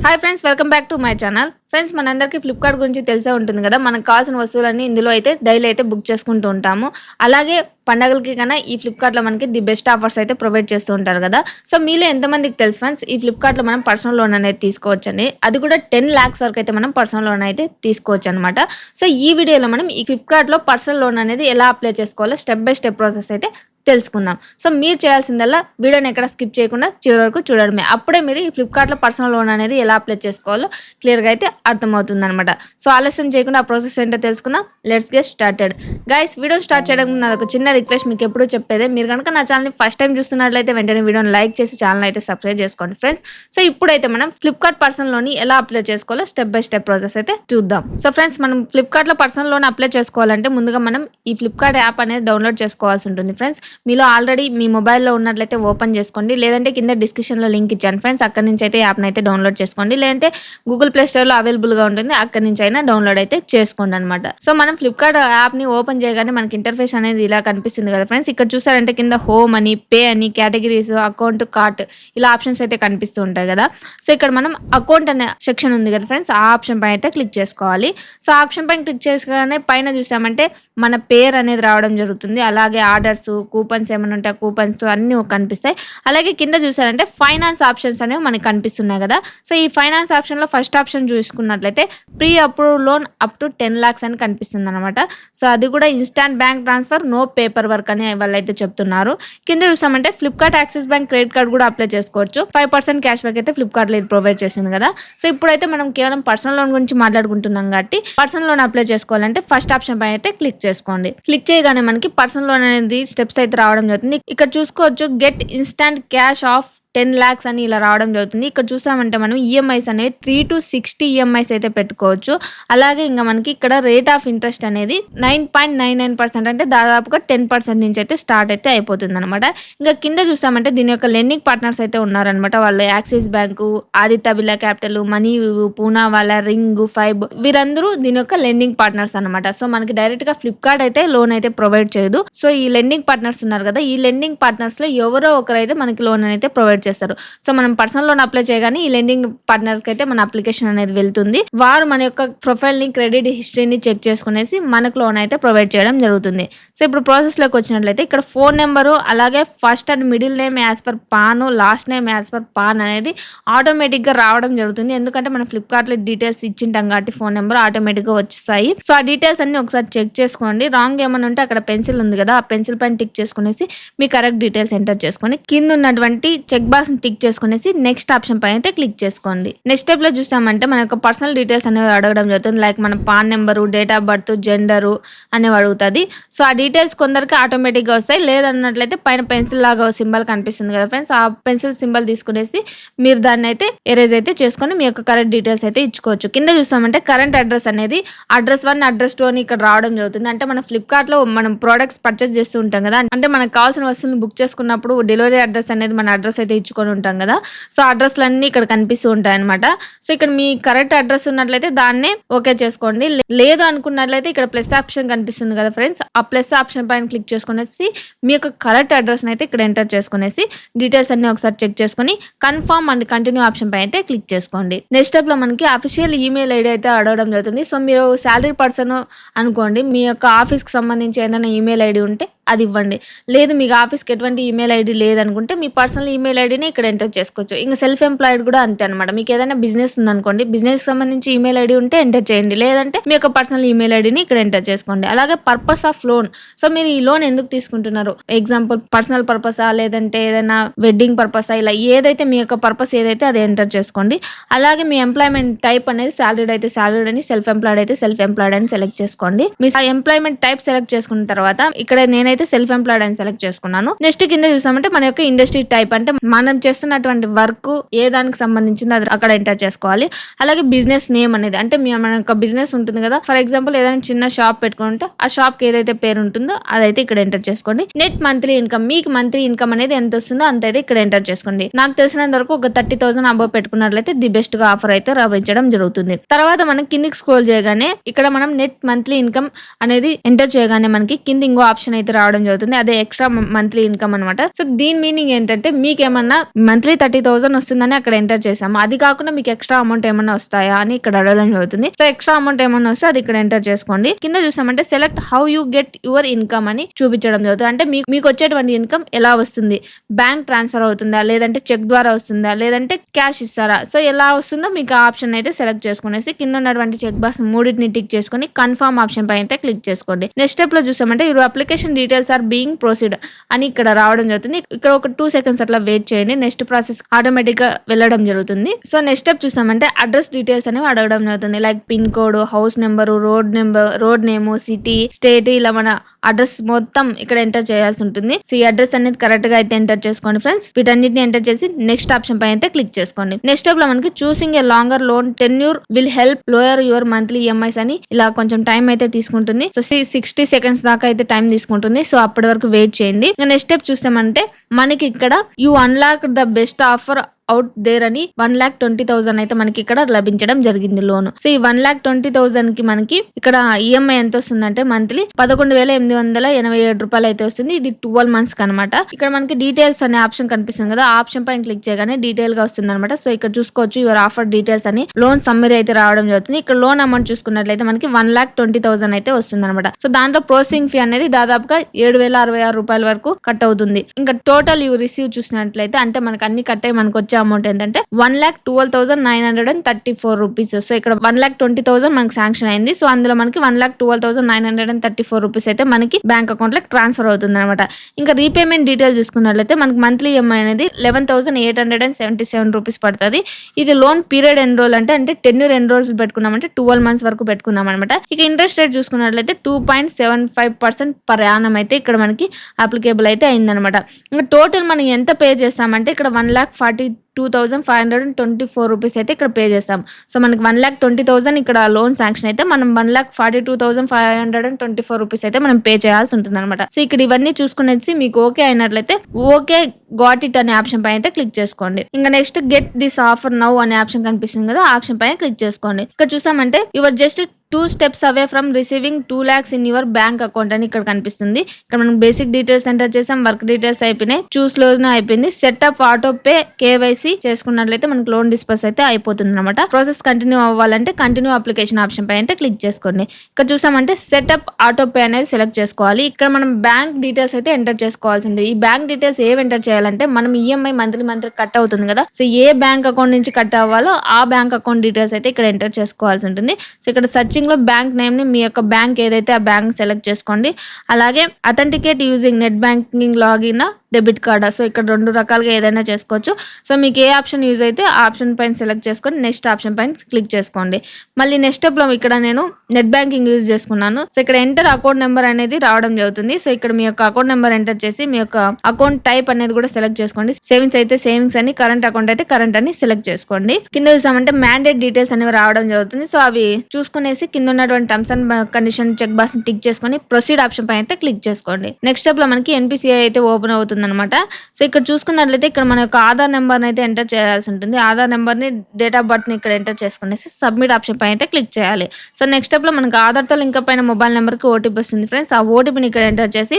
Hi friends, welcome back to my channel. Friends, మనందరికీ Flipkart గురించి తెలిసే ఉంటుంది కదా. మనకు కావాల్సిన వస్తువులన్నీ ఇందులో అయితే డైలీ అయితే బుక్ చేసుకుంటూ ఉంటాము. అలాగే పండగలకి కన్నా ఈ ఫ్లిప్కార్ట్లో మనకి ది బెస్ట్ ఆఫర్స్ అయితే ప్రొవైడ్ చేస్తూ ఉంటారు కదా. సో మీలో ఎంతమందికి తెలుసు ఫ్రెండ్స్, ఈ ఫ్లిప్కార్ట్లో మనం పర్సనల్ లోన్ అనేది తీసుకోవచ్చండి. అది కూడా 10 lakhs వరకు అయితే మనం పర్సనల్ లోన్ అయితే తీసుకోవచ్చు అనమాట. సో ఈ వీడియోలో మనం ఈ ఫ్లిప్కార్ట్లో పర్సనల్ లోన్ అనేది ఎలా అప్లై చేసుకోవాలో స్టెప్ బై స్టెప్ ప్రాసెస్ అయితే తెలుసుకుందాం. సో మీరు చేయాల్సిందల్లా వీడియోని ఎక్కడ స్కిప్ చేయకుండా చివరి వరకు చూడడమే. అప్పుడే మీరు ఈ ఫ్లిప్కార్ట్లో పర్సనల్ లోన్ అనేది ఎలా అప్లై చేసుకోవాలో క్లియర్గా అయితే అర్థమవుతుంది అనమాట. సో ఆలస్యం చేయకుండా ఆ ప్రాసెస్ ఏంటో తెలుసుకుందాం. Let's get started. Guys, video start చేయడం ముందు ఒక చిన్న రిక్వెస్ట్, మీకు ఎప్పుడూ చెప్పేదే, మీరు కనుక నా ఛానల్ని ఫస్ట్ టైం చూస్తున్నట్లయితే వెంటనే వీడియోని లైక్ చేసి ఛానల్ అయితే సబ్స్క్రైబ్ చేసుకోండి ఫ్రెండ్స్. సో ఇప్పుడైతే మనం ఫ్లిప్కార్ట్ పర్సనల్ లోన్ ఎలా అప్లై చేసుకోవాలో స్టెప్ బై స్టెప్ ప్రాసెస్ అయితే చూద్దాం. సో ఫ్రెండ్స్, మనం ఫ్లిప్కార్ట్లో పర్సనల్ లోన్ అప్లై చేసుకోవాలంటే ముందుగా మనం ఈ ఫ్లిప్కార్ట్ యాప్ అనేది డౌన్లోడ్ చేసుకోవాల్సి ఉంటుంది ఫ్రెండ్స్. మీలో ఆల్రెడీ మీ మొబైల్లో ఉన్నట్లయితే ఓపెన్ చేసుకోండి, లేదంటే కింద డిస్క్రిప్షన్లో లింక్ ఇచ్చాను ఫ్రెండ్స్. అక్కడ నుంచి అయితే యాప్ని అయితే డౌన్లోడ్ చేసుకోండి, లేదంటే గూగుల్ ప్లే స్టోర్లో అవైలబుల్గా ఉంటుంది, అక్కడ నుంచి అయినా డౌన్లోడ్ అయితే చేసుకోండి అనమాట. సో మనం ఫ్లిప్కార్ట్ యాప్ని ఓపెన్ చేయగానే మనకి ఇంటర్ఫేస్ అనేది ఇలా కనిపిస్తుంది కదా ఫ్రెండ్స్. ఇక్కడ చూసారంటే కింద హోమ్ అని, పే అని, కేటగిరీస్, అకౌంట్, కార్ట్ ఇలా ఆప్షన్స్ అయితే కనిపిస్తూ ఉంటాయి కదా. సో ఇక్కడ మనం అకౌంట్ అనే సెక్షన్ ఉంది కదా ఫ్రెండ్స్, ఆ ఆప్షన్ పైన అయితే క్లిక్ చేసుకోవాలి. సో ఆప్షన్ పైన క్లిక్ చేసుకోగానే పైన చూసామంటే మన పేరు అనేది రావడం జరుగుతుంది. అలాగే ఆర్డర్స్, కూపన్స్ ఏమైనా ఉంటే కూపన్స్ అన్నీ కనిపిస్తాయి. అలాగే కింద చూసారంటే ఫైనాన్స్ ఆప్షన్స్ అనేవి మనకి కనిపిస్తున్నాయి కదా. సో ఈ ఫైనాన్స్ ఆప్షన్లో ఫస్ట్ ఆప్షన్ చూసుకున్నట్లయితే pre approve loan up to 10 lakhs అని కనిపిస్తుంది అనమాట. సో అది కూడా instant bank transfer, no paper work అని వాళ్ళైతే చెప్తున్నారు. కింద చూసామంటే Flipkart Axis bank credit card కూడా అప్లై చేసుకోవచ్చు. 5% క్యాష్ బ్యాక్ అయితే ఫ్లిప్కార్ట్లో ఇది ప్రొవైడ్ చేసింది కదా. సో ఇప్పుడైతే మనం కేవలం పర్సనల్ లోన్ గురించి మాట్లాడుకుంటున్నాం కాబట్టి పర్సనల్ లోన్ అప్లై చేసుకోవాలంటే ఫస్ట్ ఆప్షన్ పైన అయితే క్లిక్ చేసుకోండి. క్లిక్ చేయగానే మనకి పర్సనల్ లోన్ అనేది స్టెప్స్ అయితే రావడం జరుగుతుంది. ఇక్కడ చూసుకోవచ్చు, get instant cash of 10 lakhs అని ఇలా రావడం జరుగుతుంది. ఇక్కడ చూసామంటే మనం ఈఎంఐస్ అనేది 3 to 60 ఈఎంఐస్ అయితే పెట్టుకోవచ్చు. అలాగే ఇంకా మనకి ఇక్కడ రేట్ ఆఫ్ ఇంట్రెస్ట్ అనేది 9.99%, అంటే దాదాపుగా 10% నుంచి అయితే స్టార్ట్ అయితే అయిపోతుంది అనమాట. ఇంకా కింద చూసామంటే దీని యొక్క లెండింగ్ పార్ట్నర్స్ అయితే ఉన్నారనమాట. వాళ్ళు axis bank, Aditya Birla capital, money, Poonawalla, ring, fibre వీరందరూ దీని యొక్క లెండింగ్ పార్ట్నర్స్ అనమాట. సో మనకి డైరెక్ట్ గా ఫ్లిప్కార్ట్ అయితే లోన్ అయితే ప్రొవైడ్ చేయదు. సో ఈ లెండింగ్ పార్ట్నర్స్ ఉన్నారు కదా, ఈ లెండింగ్ పార్ట్నర్స్ లో ఎవరో ఒకరైతే మనకి లోన్ అయితే ప్రొవైడ్ చేస్తారు. సో మనం పర్సనల్ లోన్ అప్లై చేయగానే ఈ లెండింగ్ పార్ట్నర్స్ కి అయితే మన అప్లికేషన్ అనేది వెళ్తుంది. వారు మన యొక్క ప్రొఫైల్ ని, క్రెడిట్ హిస్టరీని చెక్ చేసుకునేసి మనకు లోన్ అయితే ప్రొవైడ్ చేయడం జరుగుతుంది. సో ఇప్పుడు ప్రాసెస్ లోకి వచ్చినట్లయితే ఇక్కడ ఫోన్ నెంబరు, అలాగే first and middle name as per pan, last name as per pan అనేది ఆటోమేటిక్ గా రావడం జరుగుతుంది. ఎందుకంటే మనం ఫ్లిప్కార్ట్ లో డీటెయిల్స్ ఇచ్చింటాం కాబట్టి ఫోన్ నెంబర్ ఆటోమేటిక్ గా వచ్చేస్తాయి. సో ఆ డీటెయిల్స్ అన్ని ఒకసారి చెక్ చేసుకోండి. రాంగ్ ఏమైనా ఉంటే అక్కడ పెన్సిల్ ఉంది కదా, ఆ పెన్సిల్ పైన టిక్ చేసుకునేసి మీ కరెక్ట్ డీటెయిల్స్ ఎంటర్ చేసుకొని కింద ఉన్నటువంటి చెక్ బాక్స్ టిక్ చేసుకునేసి నెక్స్ట్ ఆప్షన్ పైన అయితే క్లిక్ చేసుకోండి. నెక్స్ట్ స్టెప్ లో చూసామంటే మన యొక్క పర్సనల్ డీటెయిల్స్ అనేవి అడగడం జరుగుతుంది. లైక్ మన pan number, date of birth, gender అనేవి అడుగుతుంది. సో ఆ డీటెయిల్స్ కొందరికి ఆటోమేటిక్ గా వస్తాయి, లేదన్నట్లయితే పైన పెన్సిల్ లాగా సింబల్ కనిపిస్తుంది కదా ఫ్రెండ్స్, ఆ పెన్సిల్ సింబల్ తీసుకునేసి మీరు దాన్ని అయితే ఎరేజ్ అయితే చేసుకొని మీ యొక్క కరెక్ట్ డీటెయిల్స్ అయితే ఇచ్చుకోవచ్చు. కింద చూసామంటే కరెంట్ అడ్రస్ అనేది అడ్రస్ 1, అడ్రస్ 2 అని ఇక్కడ రావడం జరుగుతుంది. అంటే మన ఫ్లిప్కార్ట్ లో మనం ప్రోడక్ట్స్ పర్చేస్ చేస్తూ ఉంటాం కదా, అంటే మనకు కావాల్సిన వస్తువులను బుక్ చేసుకున్నప్పుడు డెలివరీ అడ్రస్ అనేది మన అడ్రస్ అయితే ఇచ్చుకొని ఉంటాం కదా. సో అడ్రస్లు అన్ని ఇక్కడ కనిపిస్తూ ఉంటాయి అనమాట. సో ఇక్కడ మీ కరెక్ట్ అడ్రస్ ఉన్నట్లయితే దాన్నే ఓకే చేసుకోండి. లేదు అనుకున్నట్లయితే ఇక్కడ ప్లస్ ఆప్షన్ కనిపిస్తుంది కదా ఫ్రెండ్స్, ఆ ప్లస్ ఆప్షన్ పైన క్లిక్ చేసుకునేసి మీ యొక్క కరెక్ట్ అడ్రస్ అయితే ఇక్కడ ఎంటర్ చేసుకునేసి డీటెయిల్స్ అన్ని ఒకసారి చెక్ చేసుకుని కన్ఫర్మ్ అండ్ కంటిన్యూ ఆప్షన్ పైన అయితే క్లిక్ చేసుకోండి. నెక్స్ట్ స్టెప్ లో మనకి అఫీషియల్ ఈమెయిల్ ఐడి అయితే అడగడం జరుగుతుంది. సో మీరు శాలరీ పర్సన్ అనుకోండి, మీ యొక్క ఆఫీస్ కి సంబంధించి ఏదైనా ఈమెయిల్ ఐడి ఉంటే అది ఇవ్వండి. లేదు మీకు ఆఫీస్కి ఎటువంటి ఈమెయిల్ ఐడి లేదనుకుంటే మీ పర్సనల్ ఈమెయిల్ ఐడిని ఇక్కడ ఎంటర్ చేసుకోవచ్చు. ఇంకా సెల్ఫ్ ఎంప్లాయిడ్ కూడా అంతే అనమాట. మీకు ఏదైనా బిజినెస్ ఉందనుకోండి, బిజినెస్ సంబంధించి ఈమెయిల్ ఐడి ఉంటే ఎంటర్ చేయండి, లేదంటే మీ యొక్క పర్సనల్ ఈమెయిల్ ఐడిని ఇక్కడ ఎంటర్ చేసుకోండి. అలాగే పర్పస్ ఆఫ్ లోన్, సో మీరు ఈ లోన్ ఎందుకు తీసుకుంటున్నారు, ఎగ్జాంపుల్ పర్సనల్ పర్పసా, లేదంటే ఏదైనా వెడ్డింగ్ పర్పసా, ఇలా ఏదైతే మీ యొక్క పర్పస్ ఏదైతే అది ఎంటర్ చేసుకోండి. అలాగే మీ ఎంప్లాయ్మెంట్ టైప్ అనేది సాలరీడ్ అయితే సాలరీడ్ అని, సెల్ఫ్ ఎంప్లాయిడ్ అయితే సెల్ఫ్ ఎంప్లాయిడ్ అని సెలెక్ట్ చేసుకోండి. మీ ఎంప్లాయ్మెంట్ టైప్ సెలెక్ట్ చేసుకున్న తర్వాత ఇక్కడ నేనైతే సెల్ఫ్ ఎంప్లాయిడ్ అని సెలెక్ట్ చేసుకున్నాను. నెక్స్ట్ కింద చూసామంటే మన యొక్క ఇండస్ట్రీ టైప్, అంటే మనం చేస్తున్నటువంటి వర్క్ ఏ దానికి సంబంధించింది అది అక్కడ ఎంటర్ చేసుకోవాలి. అలాగే బిజినెస్ నేమ్ అనేది, అంటే మన యొక్క బిజినెస్ ఉంటుంది కదా, ఫర్ ఎగ్జాంపుల్ ఏదైనా చిన్న షాప్ పెట్టుకుంటే ఆ షాప్ కి ఏదైతే పేరు ఉంటుందో అదైతే ఇక్కడ ఎంటర్ చేసుకోండి. నెట్ మంత్లీ ఇన్కమ్, మీకు మంత్లీ ఇన్కమ్ అనేది ఎంత వస్తుందో అంత అయితే ఇక్కడ ఎంటర్ చేసుకోండి. నాకు తెలిసినంత వరకు ఒక 30,000 అబౌవ్ పెట్టుకున్నట్లయితే ది బెస్ట్ గా ఆఫర్ అయితే రాబించడం జరుగుతుంది. తర్వాత మనం కిందికి స్క్రోల్ చేయగానే ఇక్కడ మనం నెట్ మంత్లీ ఇన్కమ్ అనేది ఎంటర్ చేయగానే మనకి కింద ఇంకో ఆప్షన్ అయితే రావడం జరుగుతుంది. అదే ఎక్స్ట్రా మంత్లీ ఇన్కమ్ అనమాట. సో దీని మీనింగ్ ఏంటంటే మీకు ఏమైనా కన్నా మంత్లీ 30,000 వస్తుందని అక్కడ ఎంటర్ చేసాము. అది కాకుండా మీకు ఎక్స్ట్రా అమౌంట్ ఏమన్నా వస్తాయా అని ఇక్కడ అడగడం జరుగుతుంది. సో ఎక్స్ట్రా అమౌంట్ ఏమన్నా వస్తే అది ఇక్కడ ఎంటర్ చేసుకోండి. కింద చూసామంటే select how you get your income అని చూపించడం జరుగుతుంది. అంటే మీకు వచ్చేటువంటి ఇన్కమ్ ఎలా వస్తుంది, బ్యాంక్ ట్రాన్స్ఫర్ అవుతుందా, లేదంటే చెక్ ద్వారా వస్తుందా, లేదంటే క్యాష్ ఇస్తారా, సో ఎలా వస్తుందో మీకు ఆ ఆప్షన్ అయితే సెలెక్ట్ చేసుకునేసి కింద ఉన్నటువంటి చెక్ బాక్స్ మూడింటిని టిక్ చేసుకుని కన్ఫర్మ్ ఆప్షన్ పై అయితే క్లిక్ చేసుకోండి. నెక్స్ట్ స్టెప్ లో చూసామంటే your application details are being proceed అని ఇక్కడ రావడం జరుగుతుంది. ఇక్కడ ఒక 2 seconds అట్లా వెయిట్ చేయండి. నెక్స్ట్ ప్రాసెస్ ఆటోమేటిక్ గా వెళ్ళడం జరుగుతుంది. సో నెక్స్ట్ స్టెప్ చూసామంటే అడ్రస్ డీటెయిల్స్ అనేవి అడగడం జరుగుతుంది. Like pin code, house number, road name, city, state, ఇలా మన అడ్రస్ మొత్తం ఇక్కడ ఎంటర్ చేయాల్సి ఉంటుంది. సో ఈ అడ్రస్ అనేది కరెక్ట్ గా అయితే ఎంటర్ చేసుకోండి ఫ్రెండ్స్. వీటన్నిటిని ఎంటర్ చేసి నెక్స్ట్ ఆప్షన్ పై అయితే క్లిక్ చేసుకోండి. నెక్స్ట్ స్టెప్ లో మనకి choosing A longer loan tenure will help lower your monthly EMIs అని ఇలా కొంచెం టైం అయితే తీసుకుంటుంది. సో 60 seconds దాకా అయితే టైం తీసుకుంటుంది. సో అప్పటి వరకు వెయిట్ చేయండి. నెక్స్ట్ స్టెప్ చూస్తామంటే మనకి ఇక్కడ you unlock the best offer out there అని 1,20,000 అయితే మనకి ఇక్కడ లభించడం జరిగింది లోన్. సో ఈ 1,20,000 కి మనకి ఇక్కడ ఈఎంఐ ఎంత వస్తుందంటే మంత్లీ 11,887 రూపాయలు అయితే వస్తుంది. ఇది 12 months కి అనమాట. ఇక్కడ మనకి డీటెయిల్స్ అనే ఆప్షన్ కనిపిస్తుంది కదా, ఆ ఆప్షన్ పైన క్లిక్ చేయగానే డీటెయిల్ గా వస్తుంది అనమాట. సో ఇక్కడ చూసుకోవచ్చు యువర్ ఆఫర్ డీటెయిల్స్ అని లోన్ సమ్మరీ అయితే రావడం జరుగుతుంది. ఇక్కడ లోన్ అమౌంట్ చూసుకున్నట్లయితే మనకి 1,20,000 అయితే వస్తుంది అనమాట. సో దాంట్లో ప్రాసెసింగ్ ఫీ అనేది దాదాపుగా 7,066 రూపాయల వరకు కట్ అవుతుంది. ఇంకా టోటల్ యూ రిసీవ్ చూసినట్లయితే అంటే మనకి అన్ని కట్ అయ్యి మనకు వచ్చే అమౌంట్ ఏంటంటే 1,12,934 రూపీస్. సో ఇక్కడ 1,20,000 మనకి శాంక్షన్ అయింది. సో అందులో మనకి 1,12,934 రూపీస్ అయితే మనకి బ్యాంక్ అకౌంట్ లో ట్రాన్స్ఫర్ అవుతుంది అనమాట. ఇంకా రీపేమెంట్ డీటెయిల్ చూసుకున్నట్లయితే మనకి మంత్లీ ఈఎంఐ అనేది 11,877 రూపీస్ పడుతుంది. ఇది లోన్ పీరియడ్ ఎన్రోల్ అంటే టెన్యూర్ ఎన్రోల్స్ పెట్టుకున్నామంటే 12 months వరకు పెట్టుకున్నాం అనమాట. ఇక ఇంట్రెస్ట్ రేట్ చూసుకున్నట్లయితే 2.75% పర్ యానం అయితే ఇక్కడ మనకి అప్లికేబుల్ అయితే అయిందనమాట. ఇంకా టోటల్ మనం ఎంత పే చేస్తామంటే ఇక్కడ 1,42,524 రూపీస్ అయితే ఇక్కడ పే చేస్తాం. సో మనకి 1,20,000 ఇక్కడ లోన్ శాంక్షన్ అయితే మనం 1,42,524 రూపీస్ అయితే మనం పే చేయాల్సి ఉంటుంది అనమాట. సో ఇక్కడ ఇవన్నీ చూసుకునేసి మీకు ఓకే అయినట్లయితే ఓకే గాట్ ఇట్ అనే ఆప్షన్ పైన అయితే క్లిక్ చేసుకోండి. ఇంకా next get this offer now అనే ఆప్షన్ కనిపిస్తుంది కదా, ఆప్షన్ పైన క్లిక్ చేసుకోండి. ఇక్కడ చూసామంటే your just 2 steps away from receiving 2 lakhs in your bank account అని ఇక్కడ కనిపిస్తుంది. ఇక్కడ మనం బేసిక్ డీటెయిల్స్ ఎంటర్ చేసాం, వర్క్ డీటెయిల్స్ అయిపోయినాయి, చూస్ లోన్ అయిపోయింది, సెటప్ ఆటో పే కేవైసీ చేసుకున్నట్లయితే మనకి లోన్ డిస్పర్స్ అయితే అయిపోతుంది అనమాట. ప్రాసెస్ కంటిన్యూ అవ్వాలంటే కంటిన్యూ అప్లికేషన్ ఆప్షన్ పై అయితే క్లిక్ చేసుకోండి. ఇక్కడ చూసామంటే సెటప్ ఆటో పే అనేది సెలెక్ట్ చేసుకోవాలి. ఇక్కడ మనం బ్యాంక్ డీటెయిల్స్ అయితే ఎంటర్ చేసుకోవాల్సి ఉంది. ఈ బ్యాంక్ డీటెయిల్స్ ఏవి ఎంటర్ చేయాలంటే మనం ఈఎంఐ మంత్లీ కట్ అవుతుంది కదా, సో ఏ బ్యాంక్ అకౌంట్ నుంచి కట్ అవ్వాలో ఆ బ్యాంక్ అకౌంట్ డీటెయిల్స్ అయితే ఇక్కడ ఎంటర్ చేసుకోవాల్సి ఉంటుంది. సో ఇక్కడ సర్చింగ్ లో బ్యాంక్ నేమ్ ని మీ యొక్క బ్యాంక్ ఏదైతే ఆ బ్యాంక్ సెలెక్ట్ చేసుకోండి. అలాగే authenticate using net banking login debit కార్డా, సో ఇక్కడ 2 రకాలుగా ఏదైనా చేసుకోవచ్చు. సో మీకు ఏ ఆప్షన్ యూజ్ అయితే ఆ ఆప్షన్ పైన సెలెక్ట్ చేసుకొని నెక్స్ట్ ఆప్షన్ పైన క్లిక్ చేసుకోండి. మళ్ళీ నెక్స్ట్ స్టెప్ లో ఇక్కడ నేను నెట్ బ్యాంకింగ్ యూజ్ చేసుకున్నాను. సో ఇక్కడ ఎంటర్ అకౌంట్ నెంబర్ అనేది రావడం జరుగుతుంది. సో ఇక్కడ మీ యొక్క అకౌంట్ నెంబర్ ఎంటర్ చేసి మీ యొక్క అకౌంట్ టైప్ అనేది కూడా సెలెక్ట్ చేసుకోండి. సేవింగ్స్ అయితే సేవింగ్స్ అని, కరెంట్ అకౌంట్ అయితే కరెంట్ అని సెలెక్ట్ చేసుకోండి. కింద చూసామంటే మ్యాండేట్ డీటెయిల్స్ అనేవి రావడం జరుగుతుంది. సో అవి చూసుకునేసి కింద ఉన్నటువంటి terms and condition check box tick చేసుకొని ప్రొసీడ్ ఆప్షన్ పైన అయితే క్లిక్ చేసుకోండి. నెక్స్ట్ స్టెప్ లో మనకి ఎన్పిసిఐ అయితే ఓపెన్ అవుతుంది అనమాట. సో ఇక్కడ చూసుకున్నట్లయితే ఇక్కడ మన యొక్క ఆధార్ నెంబర్ అయితే ఎంటర్ చేయాల్సి ఉంటుంది. ఆధార్ నెంబర్ ని, డేట్ ఆఫ్ బర్త్ ని ఇక్కడ ఎంటర్ చేసుకునేసి సబ్మిట్ ఆప్షన్ పైన అయితే క్లిక్ చేయాలి. సో నెక్స్ట్ స్టెప్ లో మనకి ఆధార్ తో లింక్ పైన మొబైల్ నెంబర్ కి ఓటీపీ వస్తుంది ఫ్రెండ్స్. ఆ ఓటీపీని ఇక్కడ ఎంటర్ చేసి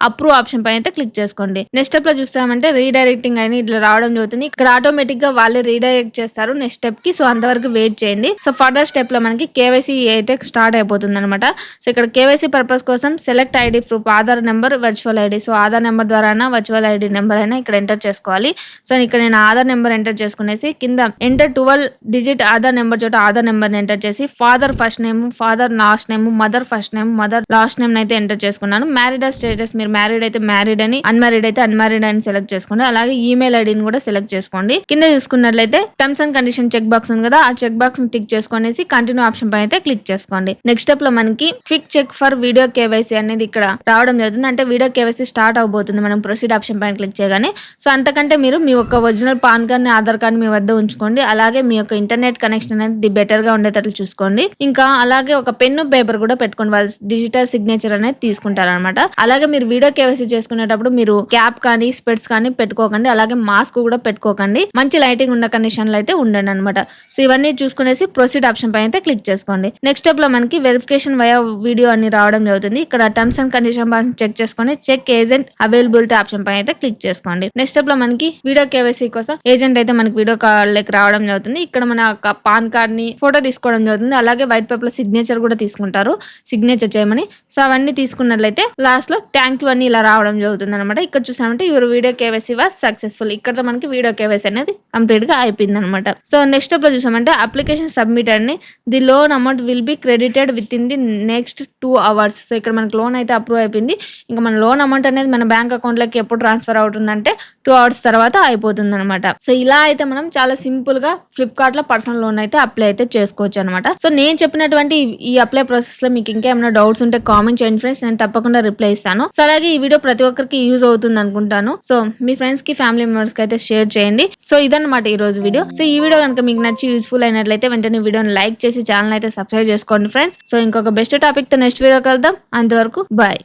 అప్రూవ్ ఆప్షన్ పైన అయితే క్లిక్ చేసుకోండి. నెక్స్ట్ స్టెప్ లో చూస్తామంటే రీడైరెక్టింగ్ అని ఇట్లా రావడం జరుగుతుంది. ఇక్కడ ఆటోమేటిక్ గా వాళ్ళే రీడైరెక్ట్ చేస్తారు నెక్స్ట్ స్టెప్ కి. సో అంతవరకు వెయిట్ చేయండి. సో ఫర్దర్ స్టెప్ లో మనకి కేవైసీ అయితే స్టార్ట్ అయిపోతుంది అనమాట. సో ఇక్కడ కేవైసీ పర్పస్ కోసం select ID proof, Aadhaar number, virtual ID. So Aadhaar number ద్వారా వర్చువల్ ఐడి నెంబర్ అయినా ఇక్కడ ఎంటర్ చేసుకోవాలి. సో ఇక్కడ నేను ఆధార్ నెంబర్ ఎంటర్ చేసుకునేసి కింద ఎంటర్ 12 digit ఆధార్ నెంబర్ చోట ఆధార్ నెంబర్ ఎంటర్ చేసి father first name, father last name, mother first name, mother last name అయితే ఎంటర్ చేసుకున్నాను. మ్యారీడ్ స్టేటస్ మీరు మ్యారీడ్ అయితే మ్యారీడ్ అని, అన్మ్యారీడ్ అయితే అన్మ్యారీడ్ అని సెలెక్ట్ చేసుకోండి. అలాగే ఈమెయిల్ ఐడిని కూడా సెలెక్ట్ చేసుకోండి. కింద చూసుకున్నట్లయితే terms and condition check box ఉంది కదా, ఆ చెక్ బాక్స్ ని టిక్ చేసుకునేసి కంటిన్యూ ఆప్షన్ పైన అయితే క్లిక్ చేసుకోండి. నెక్స్ట్ స్టెప్ లో మనకి quick check for video KYC అనేది ఇక్కడ రావడం జరుగుతుంది. అంటే వీడియో కేవైసీ స్టార్ట్ అవబోతుంది మనం ప్రొసీడ్ ఆప్షన్ పైన క్లిక్ చేయగానే. సో అంతకంటే మీరు మీ యొక్క ఒరిజినల్ పాన్ కార్డ్ ని, ఆధార్ కార్డ్ మీ వద్ద ఉంచుకోండి. అలాగే మీ యొక్క ఇంటర్నెట్ కనెక్షన్ అనేది బెటర్ గా ఉండేటట్లు చూసుకోండి. ఇంకా అలాగే ఒక పెన్ను పేపర్ కూడా పెట్టుకోండి, వాళ్ళు డిజిటల్ సిగ్నేచర్ అనేది తీసుకుంటారు అనమాట. అలాగే మీరు వీడియో కేవైసీ చేసుకునేటప్పుడు మీరు క్యాప్ కానీ స్పెట్స్ కానీ పెట్టుకోకండి. అలాగే మాస్క్ కూడా పెట్టుకోకండి. మంచి లైటింగ్ ఉన్న కండిషన్ లో అయితే ఉండండి అనమాట. సో ఇవన్నీ చూసుకునేసి ప్రొసీడ్ ఆప్షన్ పైన అయితే క్లిక్ చేసుకోండి. నెక్స్ట్ స్టెప్ లో మనకి వెరిఫికేషన్ వయా వీడియో అని రావడం జరుగుతుంది. ఇక్కడ టర్మ్స్ అండ్ కండిషన్ చెక్ చేసుకొని check agent availability option option పైన అయితే క్లిక్ చేసుకోండి. నెక్స్ట్ స్టెప్ లో మనకి వీడియో కేవైసీ కోసం ఏజెంట్ అయితే మనకి వీడియో కాల్ లెక్క రావడం జరుగుతుంది. ఇక్కడ మన పాన్ కార్డ్ ని ఫోటో తీసుకోవడం జరుగుతుంది. అలాగే వైట్ పేపర్ లో సిగ్నేచర్ కూడా తీసుకుంటారు, సిగ్నేచర్ చేయమని. సో అవన్నీ తీసుకున్నట్లయితే లాస్ట్ లో థ్యాంక్ యూ అని ఇలా రావడం జరుగుతుంది అనమాట. ఇక్కడ చూసామంటే your video KYC was successful. ఇక్కడ మనకి వీడియో కేవైసీ అనేది కంప్లీట్ గా అయిపోయింది అనమాట. సో నెక్స్ట్ స్టెప్ లో చూసామంటే అప్లికేషన్ సబ్మిటెడ్ ని the loan amount will be credited with in the next 2 hours. So ఇక్కడ మనకి లోన్ అయితే అప్రూవ్ అయిపోయింది. ఇంకా మన లోన్ అమౌంట్ అనేది మన బ్యాంక్ అకౌంట్ లోకి ఎప్పుడు ట్రాన్స్ఫర్ అవుతుందంటే 2 hours తర్వాత అయిపోతుంది అనమాట. సో ఇలా అయితే మనం చాలా సింపుల్ గా ఫ్లిప్కార్ట్ లో పర్సనల్ లోన్ అయితే అప్లై అయితే చేసుకోవచ్చు అనమాట. సో నేను చెప్పినటువంటి ఈ అప్లై ప్రాసెస్ లో మీకు ఇంకా ఏమైనా డౌట్స్ ఉంటే కామెంట్ చేయండి ఫ్రెండ్స్, నేను తప్పకుండా రిప్లై ఇస్తాను. సో అలాగే ఈ వీడియో ప్రతి ఒక్కరికి యూజ్ అవుతుంది అనుకుంటాను. సో మీ ఫ్రెండ్స్ కి ఫ్యామిలీ మెంబర్స్ కి అయితే షేర్ చేయండి. సో ఇదన్నమాట ఈ రోజు వీడియో. సో ఈ వీడియో కనుక మీకు నచ్చి యూస్ఫుల్ అయినట్లయితే వెంటనే వీడియోని లైక్ చేసి ఛానల్ అయితే సబ్స్క్రైబ్ చేసుకోండి ఫ్రెండ్స్. సో ఇంకొక బెస్ట్ టాపిక్ తో నెక్స్ట్ వీడియో కలుద్దాం. అంతవరకు బాయ్.